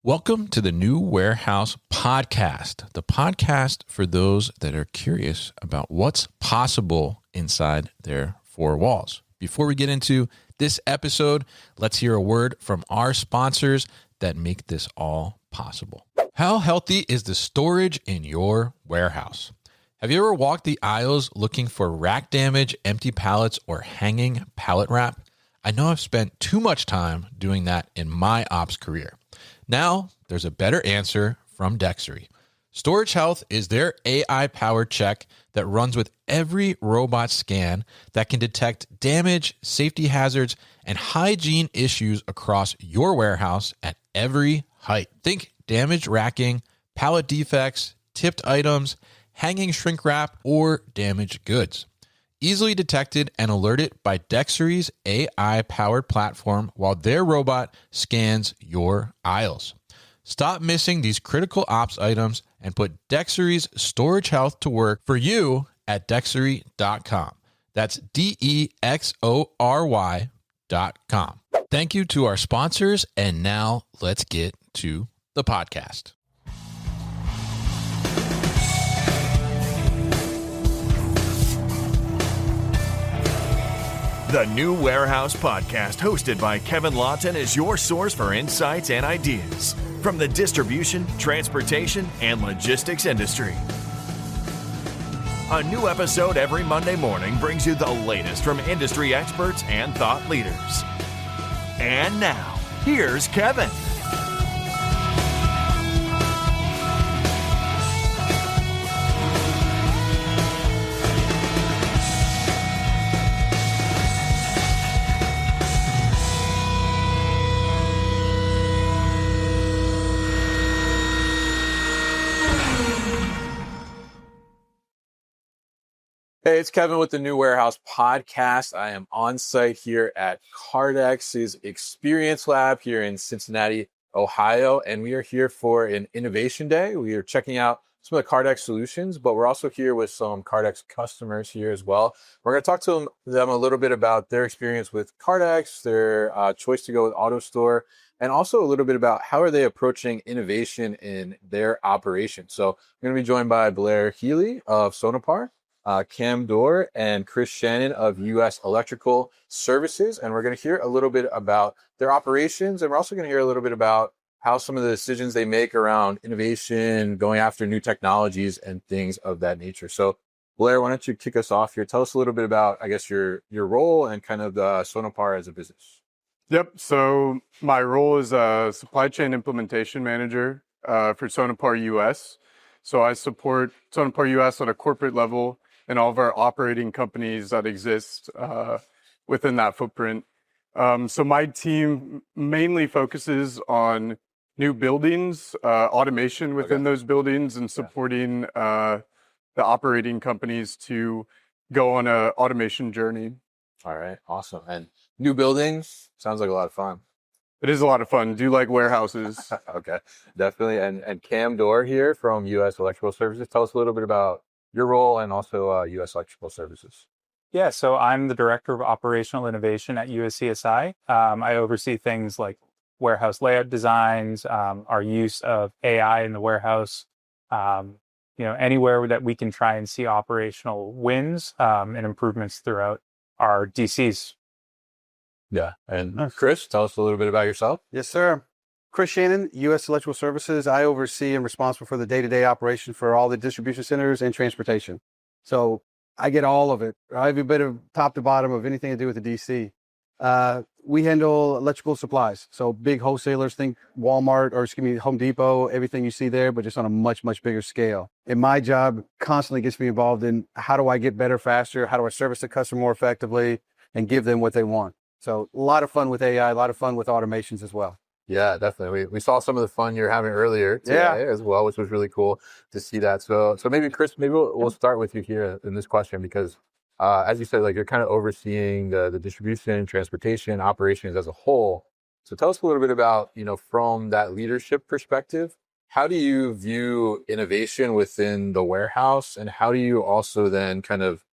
Welcome to the New Warehouse Podcast, the podcast for those that are curious about what's possible inside their four walls. Before we get into this episode, let's hear a word from our sponsors that make this all possible. How healthy is the storage in your warehouse? Have you ever walked the aisles looking for rack damage, empty pallets, or hanging pallet wrap? I know I've spent too much time doing that in my ops career. Now, there's a better answer from Dextery. Storage Health is their AI-powered check that runs with every robot scan that can detect damage, safety hazards, and hygiene issues across your warehouse at every height. Think damaged racking, pallet defects, tipped items, hanging shrink wrap, or damaged goods. Easily detected and alerted by Dextery's AI-powered platform while their robot scans your aisles. Stop missing these critical ops items and put Dextery's Storage Health to work for you at Dextery.com. That's DEXORY.com. Thank you to our sponsors, and now let's get to the podcast. The New Warehouse Podcast, hosted by Kevin Lawton, is your source for insights and ideas from the distribution, transportation, and logistics industry. A new episode every Monday morning brings you the latest from industry experts and thought leaders. And now, here's Kevin. Hey, it's Kevin with the New Warehouse Podcast. I am on site here at Cardex's Experience Lab here in Cincinnati, Ohio, and we are here for an Innovation Day. We are checking out some of the Cardex solutions, but we're also here with some Cardex customers here as well. We're going to talk to them a little bit about their experience with Cardex, their choice to go with AutoStore, and also a little bit about how are they approaching innovation in their operation. So we're going to be joined by Blair Healey of Sonepar, Dore, and Chris Shannon of US Electrical Services. And we're going to hear a little bit about their operations. And we're also going to hear a little bit about how some of the decisions they make around innovation, going after new technologies and things of that nature. So Blair, why don't you kick us off here? Tell us a little bit about, I guess, your role and kind of the Sonepar as a business. Yep. So my role is a supply chain implementation manager for Sonepar US. So I support Sonepar US on a corporate level and all of our operating companies that exist within that footprint. So my team mainly focuses on new buildings, automation within those buildings, and supporting the operating companies to go on a automation journey. All right, awesome. And new buildings sounds like a lot of fun. It is a lot of fun. Do you like warehouses? Okay, definitely. And Dore here from US Electrical Services. Tell us a little bit about your role and also US Electrical Services. Yeah, so I'm the Director of Operational Innovation at USESI. I oversee things like warehouse layout designs, our use of AI in the warehouse, anywhere that we can try and see operational wins and improvements throughout our DCs. Yeah, and Chris, tell us a little bit about yourself. Yes, sir. Chris Shannon, U.S. Electrical Services. I oversee and responsible for the day-to-day operation for all the distribution centers and transportation. So I get all of it. Every bit of top to bottom of anything to do with the DC. We handle electrical supplies. So big wholesalers, think Walmart or Home Depot, everything you see there, but just on a much, much bigger scale. And my job constantly gets me involved in how do I get better faster? How do I service the customer more effectively and give them what they want? So a lot of fun with AI, a lot of fun with automations as well. Yeah, definitely. We saw some of the fun you're having earlier today as well, which was really cool to see that. So maybe Chris, we'll start with you here in this question because as you said, like you're kind of overseeing the distribution, transportation, operations as a whole. So tell us a little bit about, from that leadership perspective, how do you view innovation within the warehouse, and how do you also then kind of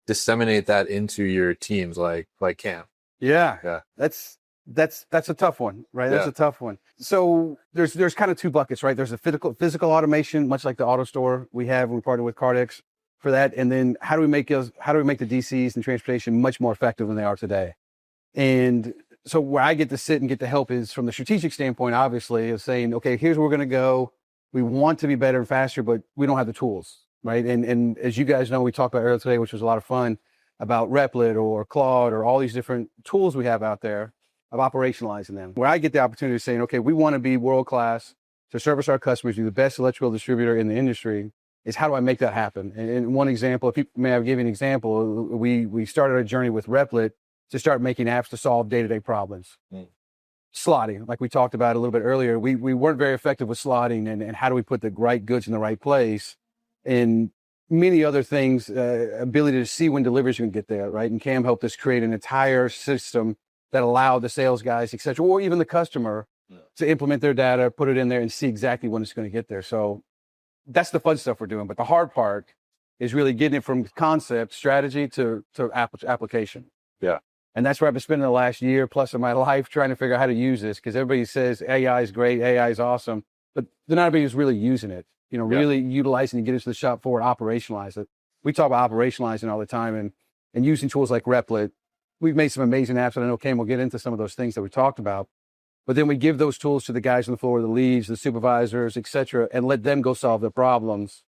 disseminate that into your teams like Cam? Yeah. That's That's a tough one, right? That's Yeah. a tough one. So there's kind of two buckets, right? There's a physical automation, much like the auto store we have when we partner with Cardex for that. And then how do we make the DCs and transportation much more effective than they are today? And so where I get to sit and get to help is from the strategic standpoint, obviously, of saying, okay, here's where we're going to go. We want to be better and faster, but we don't have the tools, right? And as you guys know, we talked about earlier today, which was a lot of fun, about Replit or Claude or all these different tools we have out there of operationalizing them. Where I get the opportunity of saying, okay, we want to be world-class to service our customers, be the best electrical distributor in the industry, is how do I make that happen? And one example, if you may I give you an example, we started a journey with Replit to start making apps to solve day-to-day problems. Slotting, like we talked about a little bit earlier, we weren't very effective with slotting and how do we put the right goods in the right place, and many other things, ability to see when deliveries are going to get there, right? And Cam helped us create an entire system that allowed the sales guys, et cetera, or even the customer to implement their data, put it in there and see exactly when it's going to get there. So that's the fun stuff we're doing. But the hard part is really getting it from concept, strategy to application. Yeah. And that's where I've been spending the last year plus of my life trying to figure out how to use this, because everybody says AI is great, AI is awesome, but not everybody is really using it, really utilizing it, get it to the shop floor, operationalize it. We talk about operationalizing all the time and using tools like Replit. We've made some amazing apps, and I know Cam will get into some of those things that we talked about. But then we give those tools to the guys on the floor, the leads, the supervisors, et cetera, and let them go solve their problems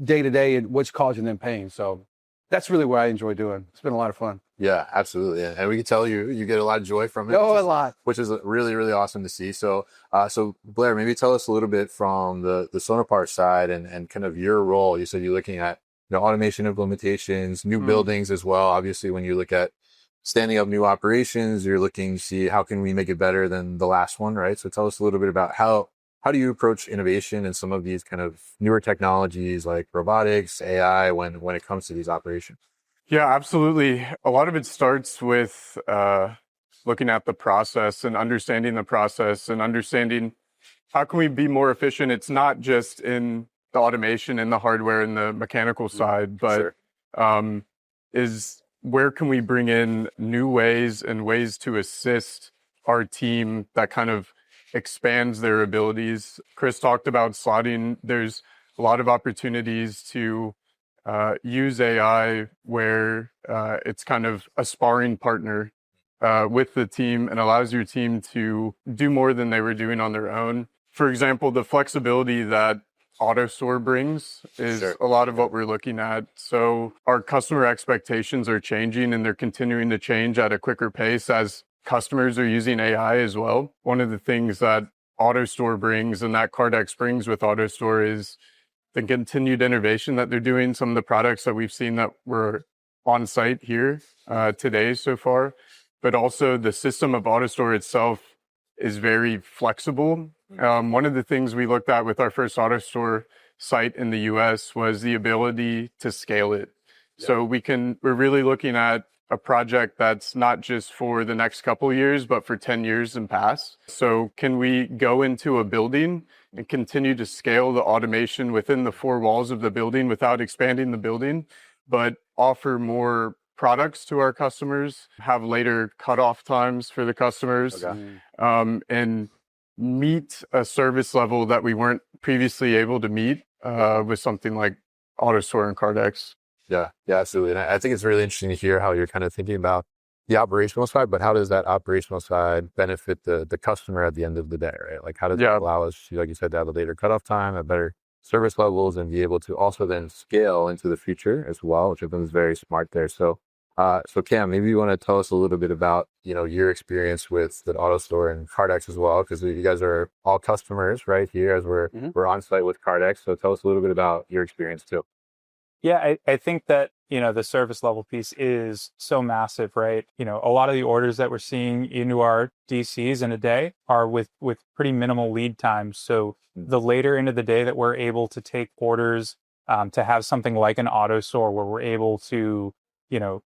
day to day and what's causing them pain. So that's really what I enjoy doing. It's been a lot of fun. Yeah, absolutely. And we can tell you get a lot of joy from it. Oh, a lot. Which is really, really awesome to see. So, Blair, maybe tell us a little bit from the Sonepar side and kind of your role. You said you're looking at automation implementations, new buildings as well. Obviously, when you look at standing up new operations, you're looking to see how can we make it better than the last one, right? So tell us a little bit about how do you approach innovation and some of these kind of newer technologies like robotics, AI, when it comes to these operations? Yeah, absolutely. A lot of it starts with looking at the process and understanding the process and understanding how can we be more efficient. It's not just in the automation and the hardware and the mechanical side, but is where can we bring in new ways and ways to assist our team that kind of expands their abilities. Chris talked about slotting. There's a lot of opportunities to use AI where it's kind of a sparring partner with the team and allows your team to do more than they were doing on their own. For example, the flexibility that AutoStore brings is a lot of what we're looking at. So our customer expectations are changing, and they're continuing to change at a quicker pace as customers are using AI as well. One of the things that AutoStore brings and that Cardex brings with AutoStore is the continued innovation that they're doing. Some of the products that we've seen that were on site here today so far, but also the system of AutoStore itself is very flexible. One of the things we looked at with our first AutoStore site in the US was the ability to scale it. So we're really looking at a project that's not just for the next couple of years, but for 10 years and past. So can we go into a building and continue to scale the automation within the four walls of the building without expanding the building, but offer more products to our customers, have later cutoff times for the customers, and meet a service level that we weren't previously able to meet with something like AutoStore and Cardex. Yeah, absolutely. And I think it's really interesting to hear how you're kind of thinking about the operational side, but how does that operational side benefit the customer at the end of the day, right? Like how does it allow us to, like you said, to have a later cutoff time, a better service levels, and be able to also then scale into the future as well, which I think is very smart there. So Cam, maybe you want to tell us a little bit about, your experience with the AutoStore and Cardex as well, because you guys are all customers right here as we're on site with Cardex. So tell us a little bit about your experience too. Yeah, I think that, the service level piece is so massive, right? A lot of the orders that we're seeing into our DCs in a day are with pretty minimal lead times. So the later into the day that we're able to take orders, to have something like an AutoStore where we're able to,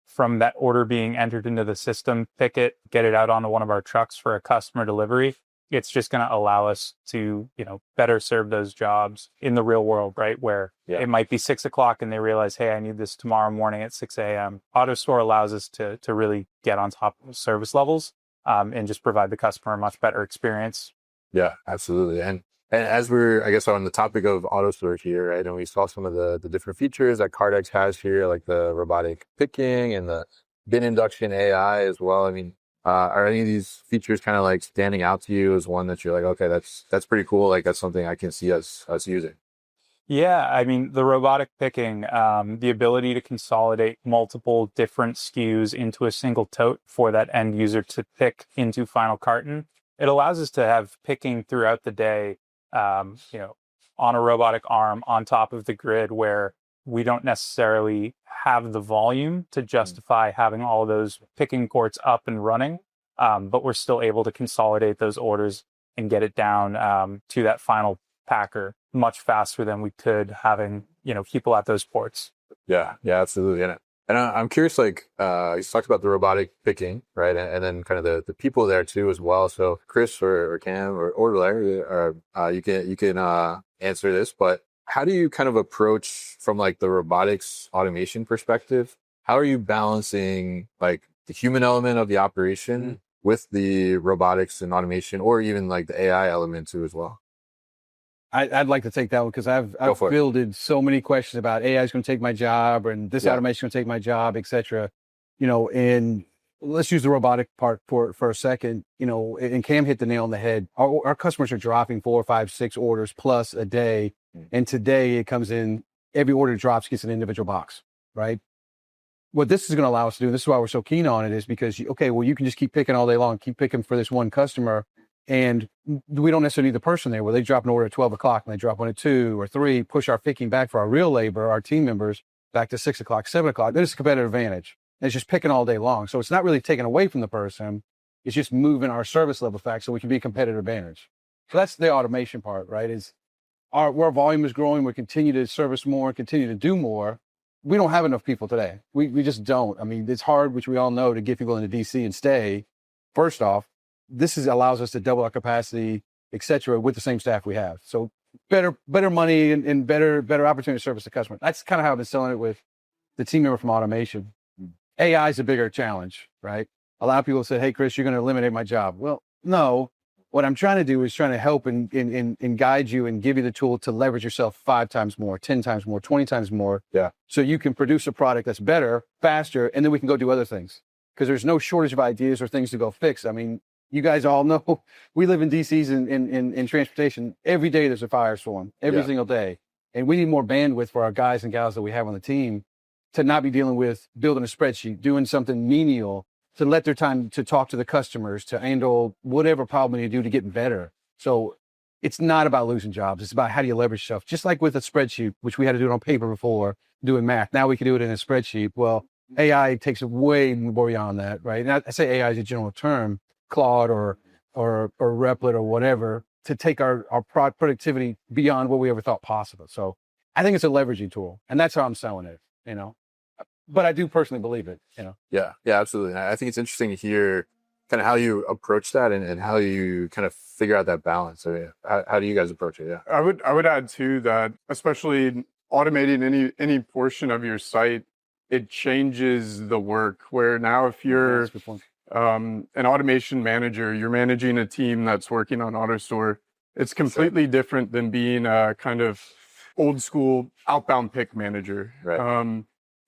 from that order being entered into the system, pick it, get it out onto one of our trucks for a customer delivery, it's just going to allow us to, better serve those jobs in the real world, right? Where it might be 6 o'clock and they realize, hey, I need this tomorrow morning at 6 a.m. AutoStore allows us to really get on top of service levels. and just provide the customer a much better experience. Yeah, absolutely. And as we're, I guess, on the topic of AutoStore here, right, and we saw some of the different features that Cardex has here, like the robotic picking and the bin induction AI as well. I mean, are any of these features kind of like standing out to you as one that you're like, okay, that's pretty cool. Like that's something I can see us using. Yeah, I mean, the robotic picking, the ability to consolidate multiple different SKUs into a single tote for that end user to pick into final carton. It allows us to have picking throughout the day, on a robotic arm on top of the grid where we don't necessarily have the volume to justify having all those picking courts up and running, but we're still able to consolidate those orders and get it down to that final packer much faster than we could having, people at those ports. Yeah, absolutely. And I'm curious, like, you talked about the robotic picking, right? And then kind of the people there too as well. So Chris or Cam or Blair, you can answer this, but how do you kind of approach from like the robotics automation perspective? How are you balancing like the human element of the operation with the robotics and automation, or even like the AI element too as well? I'd like to take that one because I've fielded so many questions about AI is going to take my job and this automation is going to take my job, et cetera. And let's use the robotic part for a second. And Cam hit the nail on the head. Our customers are dropping 4, 5, 6 orders plus a day. And today it comes in, every order drops gets an individual box, right? What this is going to allow us to do, and this is why we're so keen on it, is because, you can just keep picking all day long, keep picking for this one customer. And we don't necessarily need the person there where they drop an order at 12 o'clock and they drop one at 2 or 3, push our picking back for our real labor, our team members, back to 6 o'clock, 7 o'clock. There's a competitive advantage. And it's just picking all day long. So it's not really taken away from the person. It's just moving our service level back so we can be a competitive advantage. So that's the automation part, right? Is our volume is growing. We continue to service more, continue to do more. We don't have enough people today. We just don't. I mean, it's hard, which we all know, to get people into DC and stay. First off, this allows us to double our capacity, et cetera, with the same staff we have. So better money and better opportunity to service the customer. That's kind of how I've been selling it with the team member from automation. AI is a bigger challenge, right? A lot of people say, hey, Chris, you're going to eliminate my job. Well, no. What I'm trying to do is trying to help and guide you and give you the tool to leverage yourself 5 times more, 10 times more, 20 times more. Yeah. So you can produce a product that's better, faster, and then we can go do other things. Because there's no shortage of ideas or things to go fix. I mean, you guys all know we live in DC's in transportation. Every day there's a firestorm, every single day. And we need more bandwidth for our guys and gals that we have on the team to not be dealing with building a spreadsheet, doing something menial, to let their time to talk to the customers, to handle whatever problem you do to get better. So it's not about losing jobs. It's about how do you leverage stuff. Just like with a spreadsheet, which we had to do it on paper before, doing math. Now we can do it in a spreadsheet. Well, AI takes it way more beyond that, right? And I say AI is a general term, Claude or Replit or whatever, to take our productivity beyond what we ever thought possible. So I think it's a leveraging tool, and that's how I'm selling it, But I do personally believe it, Yeah, absolutely. I think it's interesting to hear kind of how you approach that and how you kind of figure out that balance. So how do you guys approach it? Yeah, I would add too that especially automating any portion of your site, it changes the work. Where now if you're an automation manager, you're managing a team that's working on AutoStore. It's completely different than being a kind of old school outbound pick manager. Right.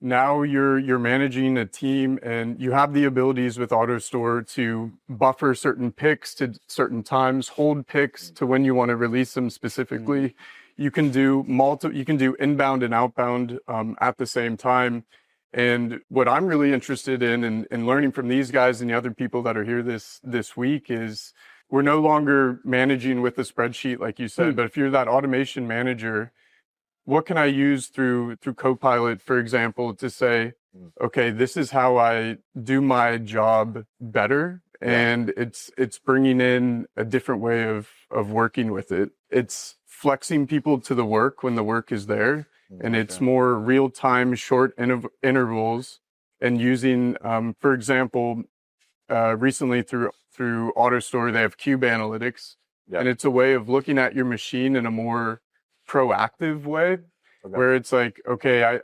Now you're managing a team and you have the abilities with AutoStore to buffer certain picks to certain times, hold picks to when you want to release them specifically. You can do inbound and outbound at the same time. And what I'm really interested in learning from these guys and the other people that are here this week is we're no longer managing with a spreadsheet, like you said, but if you're that automation manager, what can I use through Copilot, for example, to say, okay, this is how I do my job better. And it's bringing in a different way of working with it. It's flexing people to the work when the work is there. And it's more real-time, short intervals, and using, for example, recently through AutoStore, they have Cube Analytics, and it's a way of looking at your machine in a more proactive way, where it's like, okay,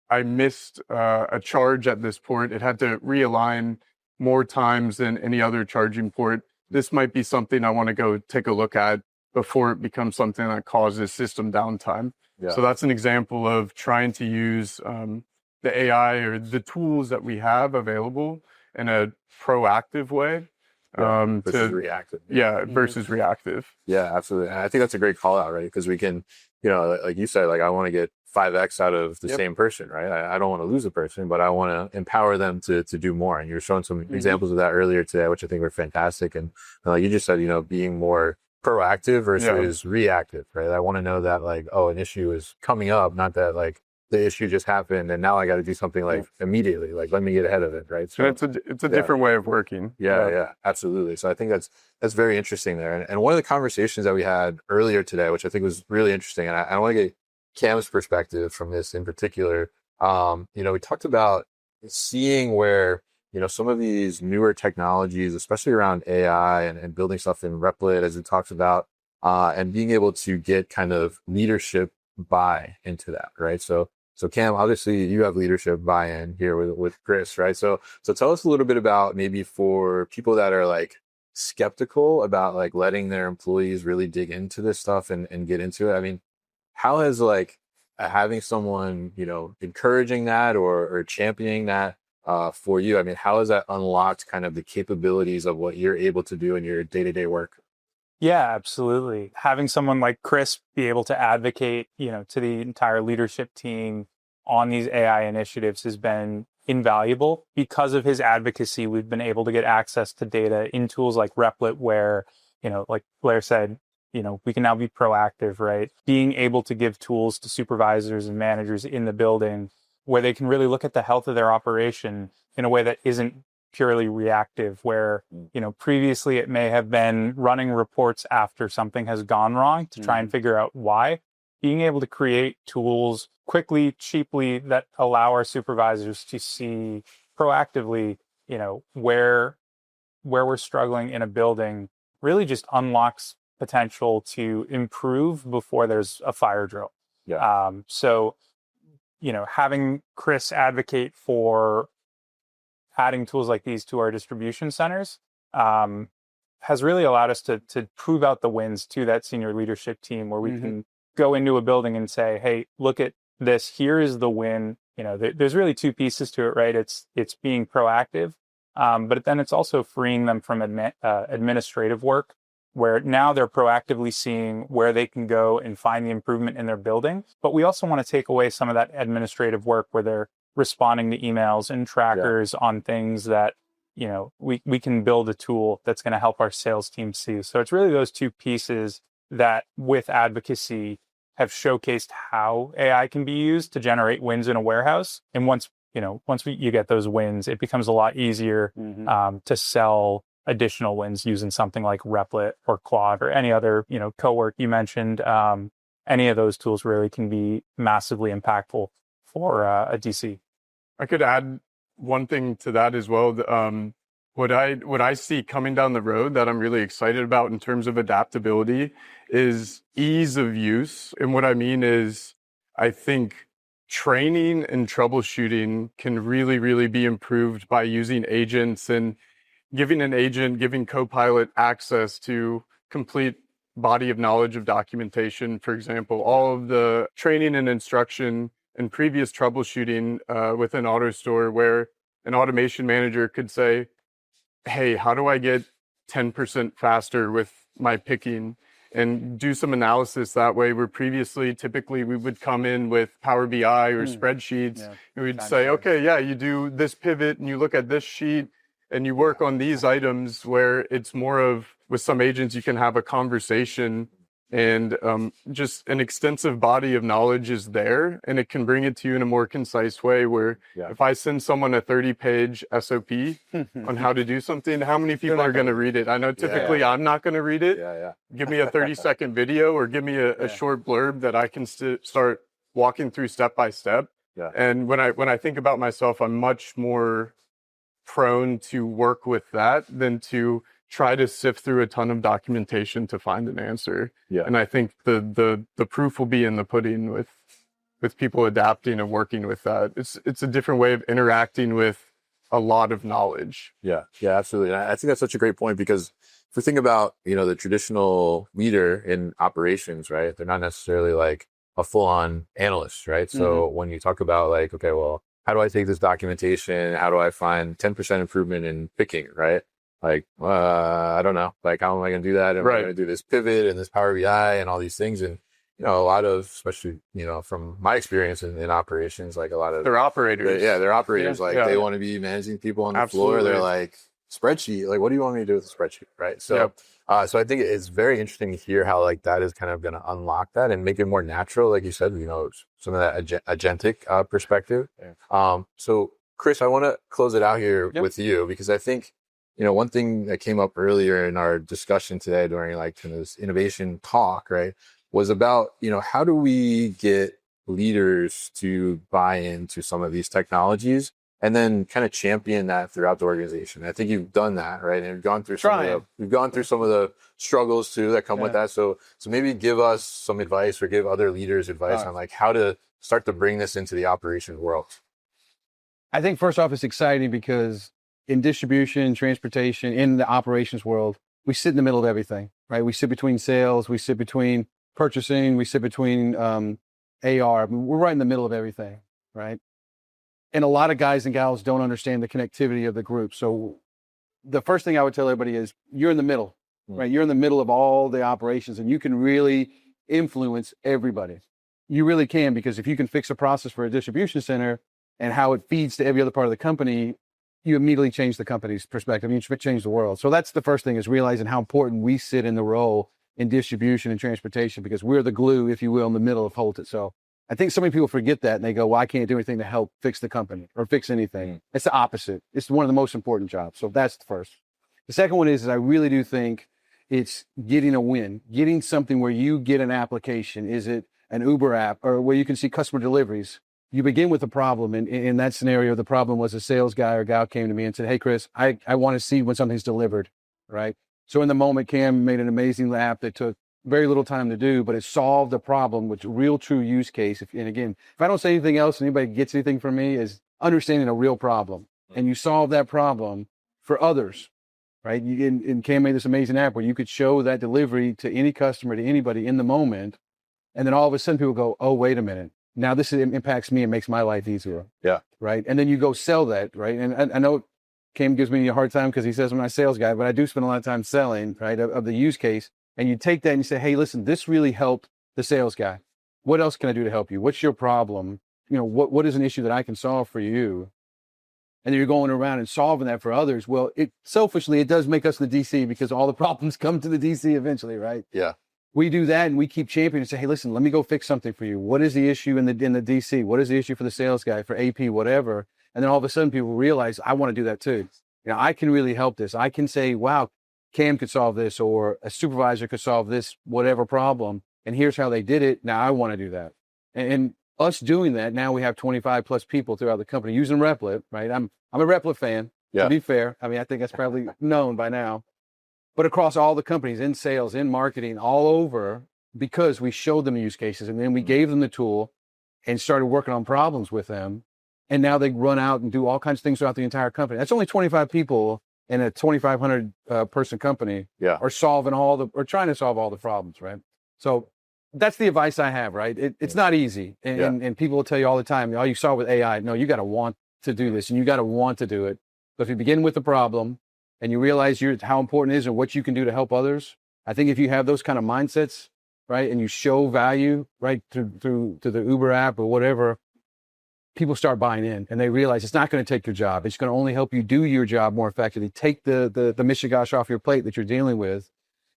I missed a charge at this port. It had to realign more times than any other charging port. This might be something I want to go take a look at before it becomes something that causes system downtime. Yeah. So that's an example of trying to use the AI or the tools that we have available in a proactive way. Versus reactive. Versus reactive. Yeah, absolutely. And I think that's a great call out, right? Because we can, like you said, like I want to get 5x out of the same person, right? I don't want to lose a person, but I want to empower them to do more. And you're showing some examples of that earlier today, which I think were fantastic. And like you just said, being more proactive versus reactive, right? I want to know that like, oh, an issue is coming up, not that like the issue just happened and now I got to do something like immediately, like let me get ahead of it, right? So it's a different way of working. Yeah, absolutely. So I think that's very interesting there. And one of the conversations that we had earlier today, which I think was really interesting, and I want to get Cam's perspective from this in particular. We talked about seeing where some of these newer technologies, especially around AI and building stuff in Replit, as it talks about, and being able to get kind of leadership buy into that, right? So Cam, obviously you have leadership buy-in here with Chris, right? So tell us a little bit about maybe for people that are like skeptical about like letting their employees really dig into this stuff and get into it. I mean, how has like having someone, encouraging that or championing that for you? I mean, how has that unlocked kind of the capabilities of what you're able to do in your day-to-day work? Yeah, absolutely. Having someone like Chris be able to advocate, to the entire leadership team on these AI initiatives has been invaluable. Because of his advocacy, we've been able to get access to data in tools like Replit where, like Blair said, we can now be proactive, right? Being able to give tools to supervisors and managers in the building where they can really look at the health of their operation in a way that isn't purely reactive, where, previously it may have been running reports after something has gone wrong to try and figure out why. Being able to create tools quickly, cheaply that allow our supervisors to see proactively, where we're struggling in a building really just unlocks potential to improve before there's a fire drill. Yeah. So, having Chris advocate for adding tools like these to our distribution centers has really allowed us to prove out the wins to that senior leadership team, where we can go into a building and say, hey, look at this. Here is the win. There's really two pieces to it, right? It's being proactive, but then it's also freeing them from administrative work, where now they're proactively seeing where they can go and find the improvement in their building. But we also want to take away some of that administrative work where they're responding to emails and trackers on things that, we can build a tool that's going to help our sales team see. So it's really those two pieces that with advocacy have showcased how AI can be used to generate wins in a warehouse. And once you get those wins, it becomes a lot easier to sell additional wins using something like Replit or Claude or any other, cowork you mentioned. Any of those tools really can be massively impactful for a DC. I could add one thing to that as well. What I see coming down the road that I'm really excited about in terms of adaptability is ease of use. And what I mean is, I think training and troubleshooting can really, really be improved by using agents and giving Copilot access to complete body of knowledge of documentation. For example, all of the training and instruction and previous troubleshooting within AutoStore, where an automation manager could say, hey, how do I get 10% faster with my picking, and do some analysis that way, where previously typically we would come in with Power BI or spreadsheets and we'd say, okay, you do this pivot and you look at this sheet and you work on these items, where it's more of, with some agents, you can have a conversation and just an extensive body of knowledge is there, and it can bring it to you in a more concise way, where if I send someone a 30-page SOP on how to do something, how many people are going to read it? I know typically I'm not going to read it. Give me a 30-second video or give me a short blurb that I can start walking through step by step. And when I think about myself, I'm much more prone to work with that than to try to sift through a ton of documentation to find an answer. And I think the proof will be in the pudding with people adapting and working with that. It's a different way of interacting with a lot of knowledge. Yeah, absolutely. And I think that's such a great point, because if we think about, the traditional leader in operations, right? They're not necessarily like a full-on analyst, right? So when you talk about like, okay, well, how do I take this documentation? How do I find 10% improvement in picking, right? Like, I don't know. Like, how am I going to do that? Am I going to do this pivot and this Power BI and all these things? And, a lot of, especially, from my experience in operations, like a lot of... They're operators. They're operators. They want to be managing people on the floor. They're like, spreadsheet, like, what do you want me to do with the spreadsheet, right? So, so I think it's very interesting to hear how like that is kind of going to unlock that and make it more natural, like you said, some of that agentic perspective. So, Chris, I want to close it out here with you, because I think, one thing that came up earlier in our discussion today during like kind of this innovation talk, right, was about, how do we get leaders to buy into some of these technologies and then kind of champion that throughout the organization. I think you've done that, right? And we've gone through some of the struggles too that come with that. So maybe give us some advice, or give other leaders advice on like how to start to bring this into the operation world. I think first off, it's exciting because in distribution, transportation, in the operations world, we sit in the middle of everything, right? We sit between sales, we sit between purchasing, we sit between AR. I mean, we're right in the middle of everything, right? And a lot of guys and gals don't understand the connectivity of the group. So the first thing I would tell everybody is you're in the middle, right? You're in the middle of all the operations, and you can really influence everybody. You really can, because if you can fix a process for a distribution center and how it feeds to every other part of the company, you immediately change the company's perspective. You change the world. So that's the first thing, is realizing how important we sit in the role in distribution and transportation, because we're the glue, if you will, in the middle of Holt. So I think so many people forget that, and they go, well, I can't do anything to help fix the company or fix anything. It's the opposite. It's one of the most important jobs. So that's the first. The second one is I really do think it's getting a win, getting something where you get an application. Is it an Uber app, or where you can see customer deliveries? You begin with a problem. And in that scenario, the problem was a sales guy or gal came to me and said, hey, Chris, I want to see when something's delivered, right? So in the moment, Cam made an amazing app that took very little time to do, but it solved a problem, which real true use case. And again, if I don't say anything else, and anybody gets anything from me, is understanding a real problem. And you solve that problem for others, right? And Cam made this amazing app where you could show that delivery to any customer, to anybody in the moment. And then all of a sudden people go, oh, wait a minute. Now this impacts me and makes my life easier. Yeah. Right. And then you go sell that, right? And I know Cam gives me a hard time because he says I'm not a sales guy, but I do spend a lot of time selling, right, of the use case. And you take that and you say, hey, listen, this really helped the sales guy. What else can I do to help you? What's your problem? What is an issue that I can solve for you? And then you're going around and solving that for others. Well, selfishly, it does make us the DC, because all the problems come to the DC eventually, right? Yeah. We do that and we keep championing and say, hey, listen, let me go fix something for you. What is the issue in the DC? What is the issue for the sales guy, for AP, whatever? And then all of a sudden people realize, I want to do that too. I can really help this. I can say, wow, Cam could solve this, or a supervisor could solve this, whatever problem. And here's how they did it. Now I want to do that. And us doing that, now we have 25 plus people throughout the company using Replit, right? I'm a Replit fan, to be fair. I mean, I think that's probably known by now. But across all the companies, in sales, in marketing, all over, because we showed them use cases, and then we gave them the tool and started working on problems with them. And now they run out and do all kinds of things throughout the entire company. That's only 25 people in a 2,500 person company are trying to solve all the problems, right? So that's the advice I have, right? It's not easy. And people will tell you all the time, oh, you saw with AI. No, you got to want to do this, and you got to want to do it. But if you begin with the problem and you realize how important it is and what you can do to help others, I think if you have those kind of mindsets, right, and you show value, right, through to the Uber app or whatever, people start buying in, and they realize it's not going to take your job. It's going to only help you do your job more effectively. Take the mishigash off your plate that you're dealing with.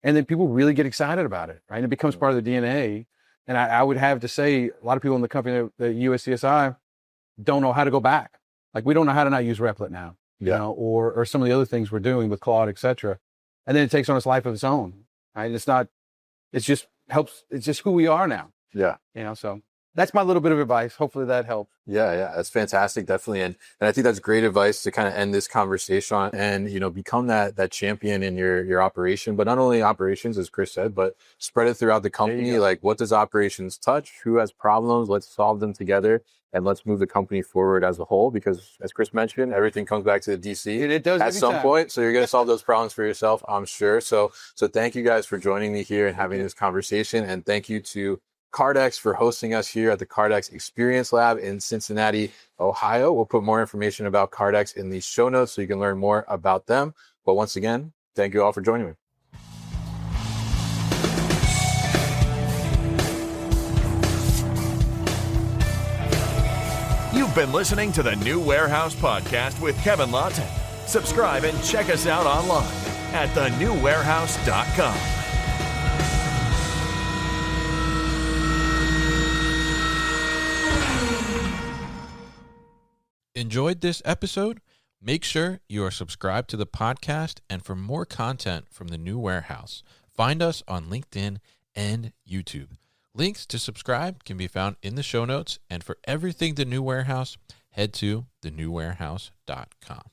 And then people really get excited about it, right? And it becomes part of the DNA. And I would have to say, a lot of people in the company, the USESI, don't know how to go back. Like, we don't know how to not use Replit now, or some of the other things we're doing with Claude, et cetera. And then it takes on its life of its own, right? It's just who we are now. Yeah. So. that's my little bit of advice. Hopefully that helps. Yeah, that's fantastic, definitely, and I think that's great advice to kind of end this conversation on, and become that champion in your operation, but not only operations, as Chris said, but spread it throughout the company. Like, what does operations touch? Who has problems? Let's solve them together, and let's move the company forward as a whole. Because, as Chris mentioned, everything comes back to the DC it does at some point. So you're going to solve those problems for yourself, I'm sure. So thank you guys for joining me here and having this conversation, and thank you to Kardex for hosting us here at the Kardex Experience Lab in Cincinnati, Ohio. We'll put more information about Kardex in the show notes so you can learn more about them. But once again, thank you all for joining me. You've been listening to the New Warehouse Podcast with Kevin Lawton. Subscribe and check us out online at thenewwarehouse.com. Enjoyed this episode? Make sure you are subscribed to the podcast, and for more content from the New Warehouse, find us on LinkedIn and YouTube. Links to subscribe can be found in the show notes, and for everything The New Warehouse, head to thenewwarehouse.com.